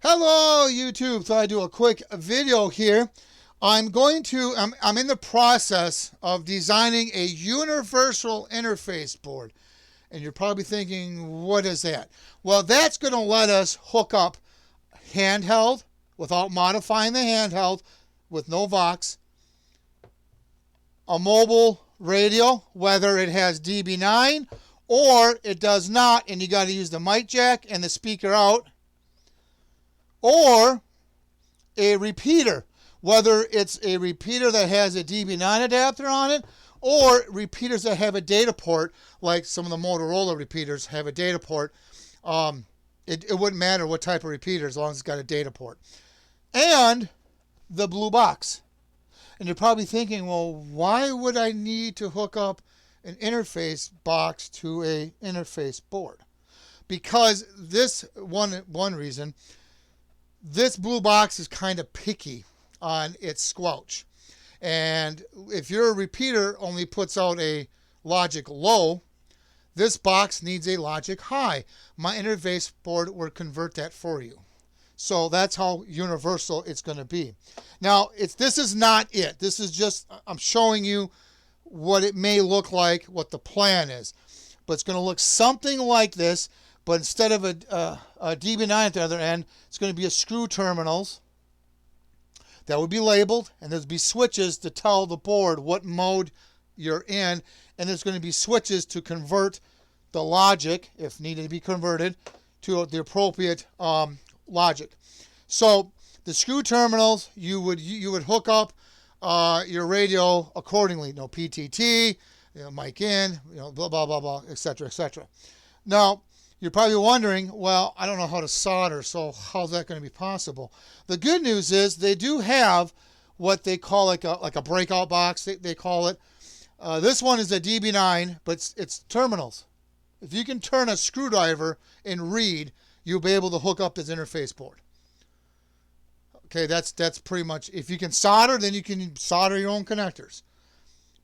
Hello YouTube. Thought I'd do a quick video here. I'm in the process of designing a universal interface board. And you're probably thinking, what is that? Well, that's going to let us hook up handheld without modifying the handheld with no Vox, a mobile radio, whether it has DB9 or it does not, and you got to use the mic jack and the speaker out, or a repeater, whether it's a repeater that has a DB9 adapter on it or repeaters that have a data port, like some of the Motorola repeaters have a data port. It wouldn't matter what type of repeater as long as it's got a data port. And the blue box. And you're probably thinking, well, why would I need to hook up an interface box to a interface board? Because this one reason, this blue box is kind of picky on its squelch. And if your repeater only puts out a logic low, this box needs a logic high. My interface board will convert that for you. So that's how universal it's going to be. Now, this is not it. This is just, I'm showing you what it may look like, what the plan is. But it's going to look something like this, but instead of a DB9 at the other end, it's going to be a screw terminals that would be labeled, and there's be switches to tell the board what mode you're in, and there's going to be switches to convert the logic, if needed to be converted, to the appropriate logic. So the screw terminals, you would hook up your radio accordingly. No PTT, mic in, blah blah blah blah, etc. etc. Now you're probably wondering, well, I don't know how to solder, so how's that going to be possible? The good news is they do have what they call like a breakout box. They call it. This one is a DB9, but it's terminals. If you can turn a screwdriver and read, you'll be able to hook up this interface board. Okay, that's pretty much. If you can solder, then you can solder your own connectors.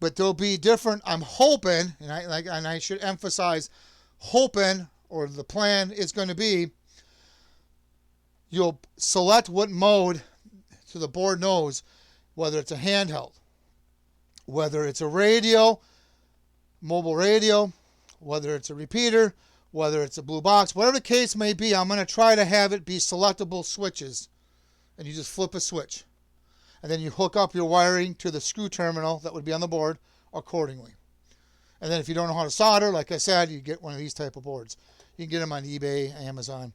But they'll be different. I'm hoping, and I should emphasize, hoping, or the plan is going to be, you'll select what mode so the board knows whether it's a handheld, whether it's a radio, mobile radio, whether it's a repeater, whether it's a blue box, whatever the case may be. I'm going to try to have it be selectable switches, and you just flip a switch, and then you hook up your wiring to the screw terminal that would be on the board accordingly. And then if you don't know how to solder, like I said, you get one of these type of boards. You can get them on eBay, Amazon.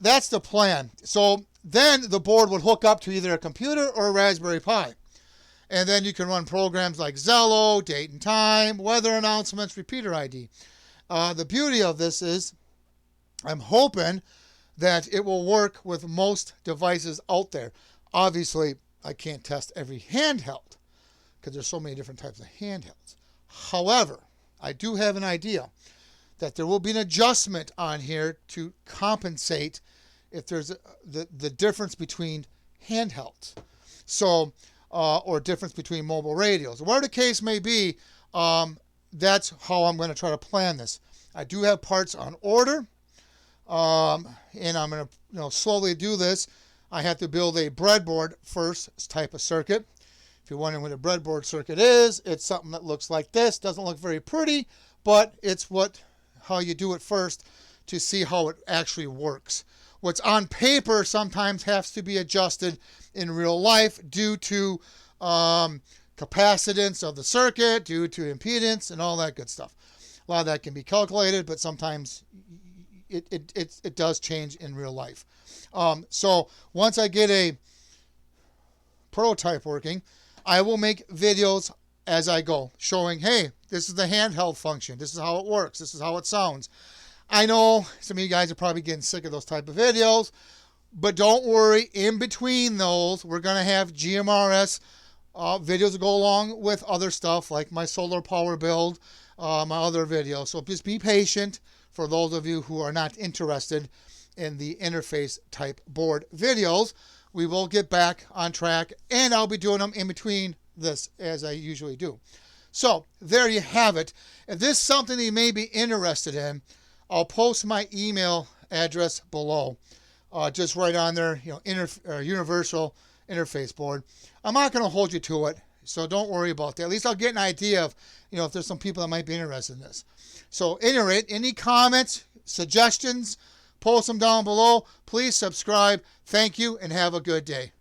That's the plan. So then the board would hook up to either a computer or a Raspberry Pi. And then you can run programs like Zello, date and time, weather announcements, repeater ID. The beauty of this is I'm hoping that it will work with most devices out there. Obviously, I can't test every handheld because there's so many different types of handhelds. However, I do have an idea that there will be an adjustment on here to compensate if there's the difference between handhelds. So, or difference between mobile radios. Whatever the case may be, that's how I'm going to try to plan this. I do have parts on order, and I'm going to slowly do this. I have to build a breadboard first type of circuit. If you're wondering what a breadboard circuit is, it's something that looks like this. Doesn't look very pretty, but it's how you do it first to see how it actually works. What's on paper sometimes has to be adjusted in real life due to capacitance of the circuit, due to impedance, and all that good stuff. A lot of that can be calculated, but sometimes it does change in real life. So once I get a prototype working, I will make videos as I go, showing, hey, this is the handheld function. This is how it works. This is how it sounds. I know some of you guys are probably getting sick of those type of videos, but don't worry. In between those, we're going to have GMRS videos that go along with other stuff like my solar power build, my other videos. So just be patient for those of you who are not interested in the interface type board videos. We will get back on track, and I'll be doing them in between this as I usually do. So there you have it. If this is something that you may be interested in, I'll post my email address below. just right on there, universal interface board. I'm not going to hold you to it, so don't worry about that. At least I'll get an idea of, if there's some people that might be interested in this. So, at any rate, any comments, suggestions, post them down below. Please subscribe. Thank you, and have a good day.